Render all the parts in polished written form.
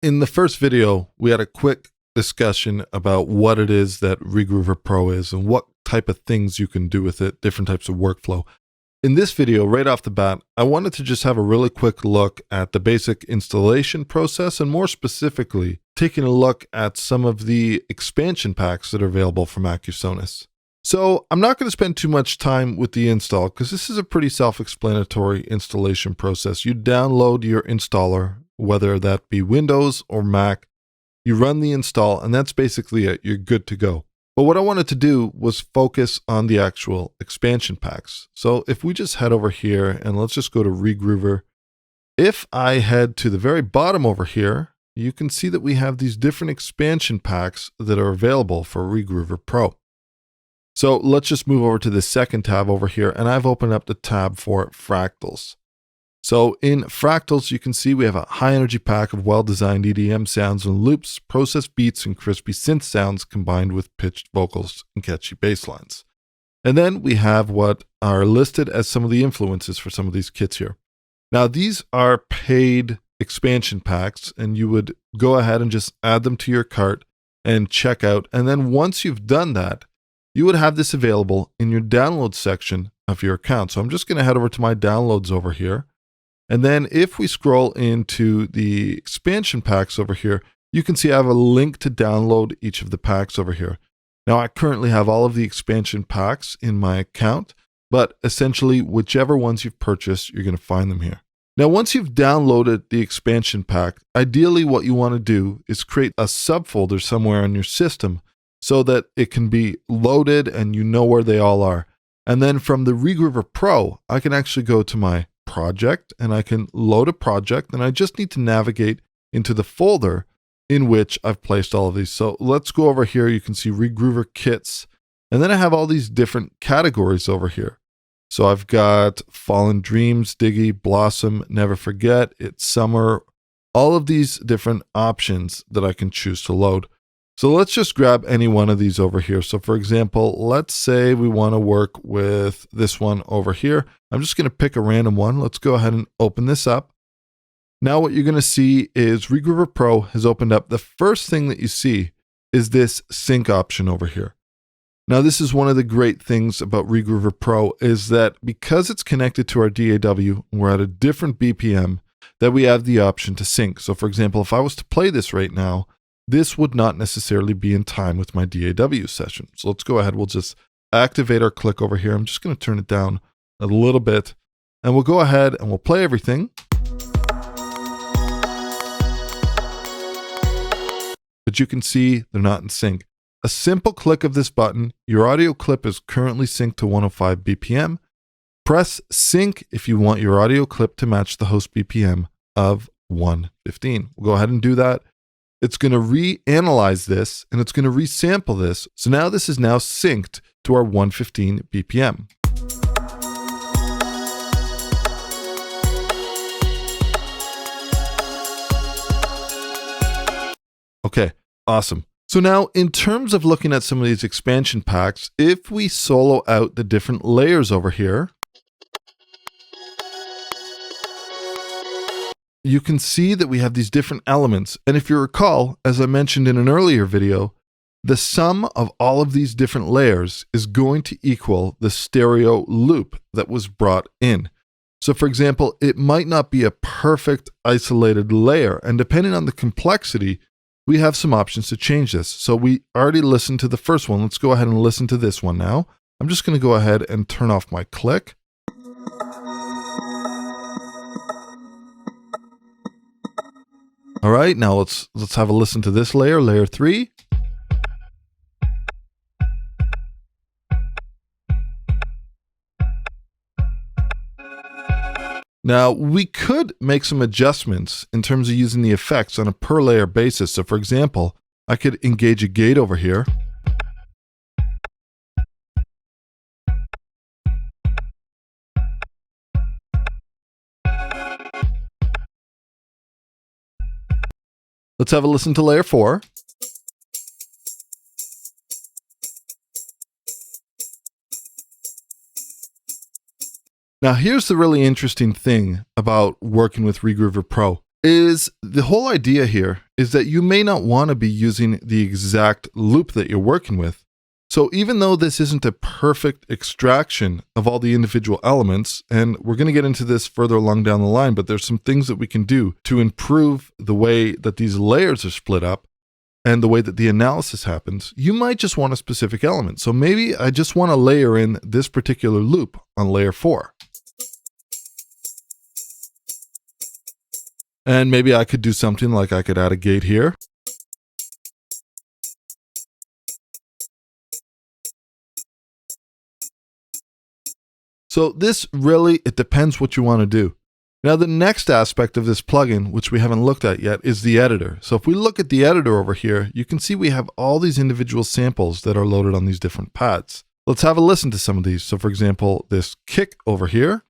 In the first video, we had a quick discussion about what it is that Regroover Pro is and what type of things you can do with it, different types of workflow. In this video, right off the bat, I wanted to just have a really quick look at the basic installation process and more specifically, taking a look at some of the expansion packs that are available from Acusonus. So I'm not going to spend too much time with the install because this is a pretty self-explanatory installation process. You download your installer, whether that be Windows or Mac, you run the install, and that's basically it. You're good to go. But what I wanted to do was focus on the actual expansion packs. So if we just head over here and let's just go to Regroover. If I head to the very bottom over here, you can see that we have these different expansion packs that are available for Regroover Pro. So let's just move over to the second tab over here, and I've opened up the tab for Fractals. So in Fractals, you can see we have a high energy pack of well-designed EDM sounds and loops, processed beats, and crispy synth sounds combined with pitched vocals and catchy bass lines. And then we have what are listed as some of the influences for some of these kits here. Now, these are paid expansion packs, and you would go ahead and just add them to your cart and check out. And then once you've done that, you would have this available in your download section of your account. So I'm just going to head over to my downloads over here. And then if we scroll into the expansion packs over here, you can see I have a link to download each of the packs over here. Now, I currently have all of the expansion packs in my account, but essentially whichever ones you've purchased, you're going to find them here. Now, once you've downloaded the expansion pack, ideally what you want to do is create a subfolder somewhere on your system so that it can be loaded and you know where they all are. And then from the Regroover Pro, I can actually go to my project and I can load a project, and I just need to navigate into the folder in which I've placed all of these. So let's go over here. You can see Regroover Kits, and then I have all these different categories over here. So I've got Fallen Dreams, Diggy, Blossom, Never Forget, It's Summer, all of these different options that I can choose to load. So let's just grab any one of these over here. So for example, let's say we want to work with this one over here. I'm just going to pick a random one. Let's go ahead and open this up. Now what you're going to see is Regroover Pro has opened up. The first thing that you see is this sync option over here. Now this is one of the great things about Regroover Pro is that because it's connected to our DAW, we're at a different BPM, that we have the option to sync. So for example, if I was to play this right now, this would not necessarily be in time with my DAW session. So let's go ahead. We'll just activate our click over here. I'm just going to turn it down a little bit, and we'll go ahead and we'll play everything. But you can see they're not in sync. A simple click of this button, your audio clip is currently synced to 105 BPM. Press sync if you want your audio clip to match the host BPM of 115. We'll go ahead and do that. It's going to reanalyze this and it's going to resample this. So now this is now synced to our 115 BPM. Okay, awesome. So now in terms of looking at some of these expansion packs, if we solo out the different layers over here, you can see that we have these different elements. And if you recall, as I mentioned in an earlier video, the sum of all of these different layers is going to equal the stereo loop that was brought in. So for example, it might not be a perfect isolated layer. And depending on the complexity, we have some options to change this. So we already listened to the first one. Let's go ahead and listen to this one now. I'm just going to go ahead and turn off my click. All right, now let's have a listen to this layer, layer 3. Now, we could make some adjustments in terms of using the effects on a per layer basis. So for example, I could engage a gate over here. Let's have a listen to layer 4. Now, here's the really interesting thing about working with Regroover Pro. is the whole idea here is that you may not want to be using the exact loop that you're working with. So even though this isn't a perfect extraction of all the individual elements, and we're going to get into this further along down the line, but there's some things that we can do to improve the way that these layers are split up and the way that the analysis happens, you might just want a specific element. So maybe I just want to layer in this particular loop on layer 4. And maybe I could do something like I could add a gate here. So this really, it depends what you want to do. Now the next aspect of this plugin, which we haven't looked at yet, is the editor. So if we look at the editor over here, you can see we have all these individual samples that are loaded on these different pads. Let's have a listen to some of these. So for example, this kick over here.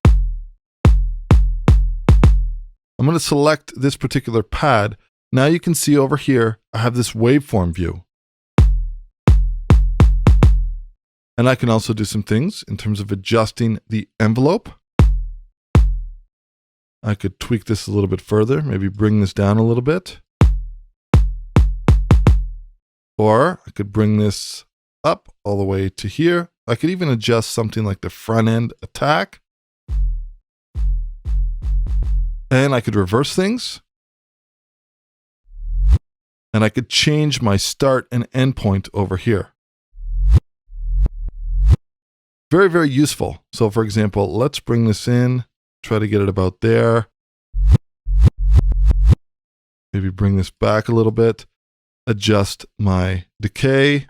I'm going to select this particular pad. Now you can see over here, I have this waveform view. And I can also do some things in terms of adjusting the envelope. I could tweak this a little bit further, maybe bring this down a little bit. Or I could bring this up all the way to here. I could even adjust something like the front end attack. And I could reverse things. And I could change my start and end point over here. Very, very useful. So for example, let's bring this in, try to get it about there. Maybe bring this back a little bit, adjust my decay.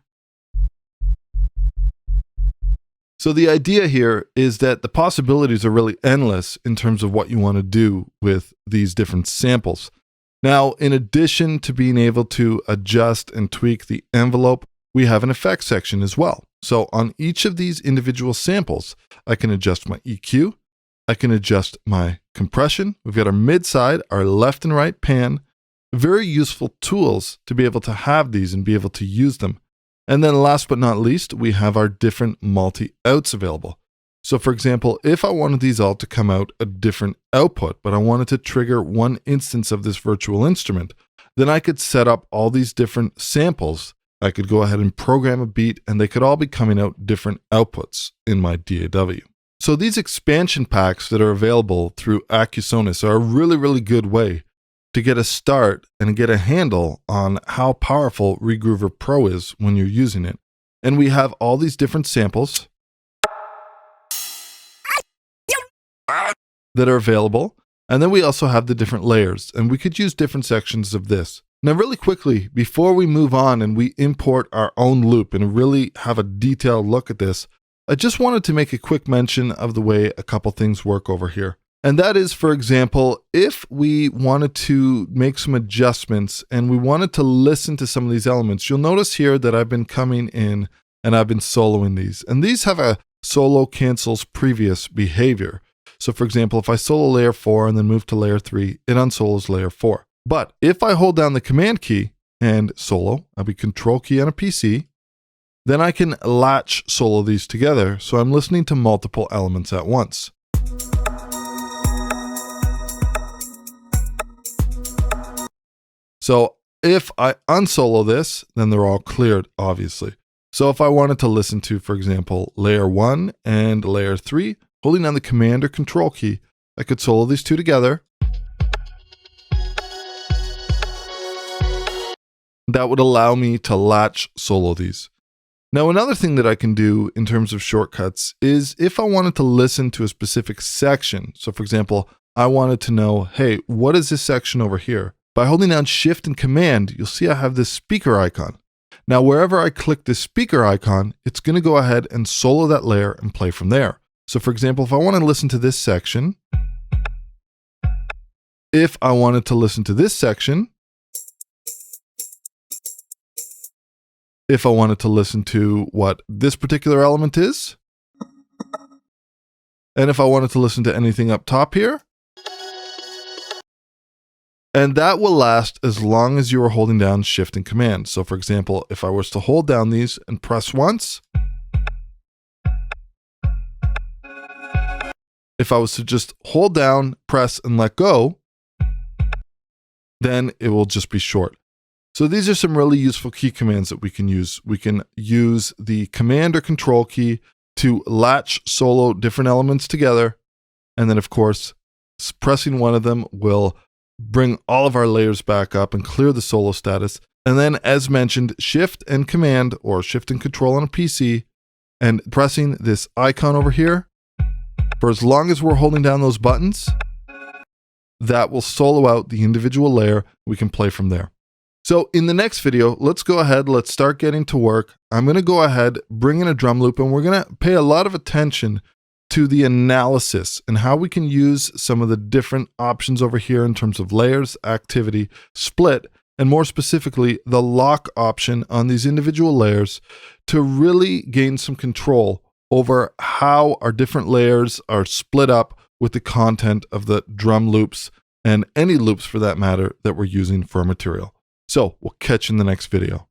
So the idea here is that the possibilities are really endless in terms of what you want to do with these different samples. Now, in addition to being able to adjust and tweak the envelope, we have an effects section as well. So on each of these individual samples, I can adjust my EQ, I can adjust my compression. We've got our mid side, our left and right pan, very useful tools to be able to have these and be able to use them. And then last but not least, we have our different multi-outs available. So for example, if I wanted these all to come out a different output, but I wanted to trigger one instance of this virtual instrument, then I could set up all these different samples. I could go ahead and program a beat and they could all be coming out different outputs in my DAW. So these expansion packs that are available through Acusonus are a really, really good way to get a start and get a handle on how powerful Regroover Pro is when you're using it. And we have all these different samples that are available. And then we also have the different layers, and we could use different sections of this. Now, really quickly, before we move on and we import our own loop and really have a detailed look at this, I just wanted to make a quick mention of the way a couple things work over here. And that is, for example, if we wanted to make some adjustments and we wanted to listen to some of these elements, you'll notice here that I've been coming in and I've been soloing these. And these have a solo cancels previous behavior. So for example, if I solo layer 4 and then move to layer 3, it unsolos layer 4. But if I hold down the command key and solo, I'll be control key on a PC, then I can latch solo these together. So I'm listening to multiple elements at once. So if I unsolo this, then they're all cleared, obviously. So if I wanted to listen to, for example, layer 1 and layer 3, holding down the command or control key, I could solo these two together. That would allow me to latch solo these. Now, another thing that I can do in terms of shortcuts is if I wanted to listen to a specific section. So for example, I wanted to know, hey, what is this section over here? By holding down Shift and Command, you'll see I have this speaker icon. Now, wherever I click this speaker icon, it's going to go ahead and solo that layer and play from there. So for example, if I want to listen to this section, if I wanted to listen to this section, if I wanted to listen to what this particular element is, and if I wanted to listen to anything up top here, and that will last as long as you are holding down Shift and Command. So for example, if I was to hold down these and press once, if I was to just hold down, press, and let go, then it will just be short. So these are some really useful key commands that we can use. We can use the command or control key to latch solo different elements together. And then of course, pressing one of them will bring all of our layers back up and clear the solo status. And then as mentioned, shift and command or shift and control on a PC and pressing this icon over here for as long as we're holding down those buttons, that will solo out the individual layer. We can play from there. So in the next video, let's go ahead, let's start getting to work. I'm going to go ahead, bring in a drum loop, and we're going to pay a lot of attention to the analysis and how we can use some of the different options over here in terms of layers, activity, split, and more specifically, the lock option on these individual layers to really gain some control over how our different layers are split up with the content of the drum loops and any loops for that matter that we're using for our material. So we'll catch you in the next video.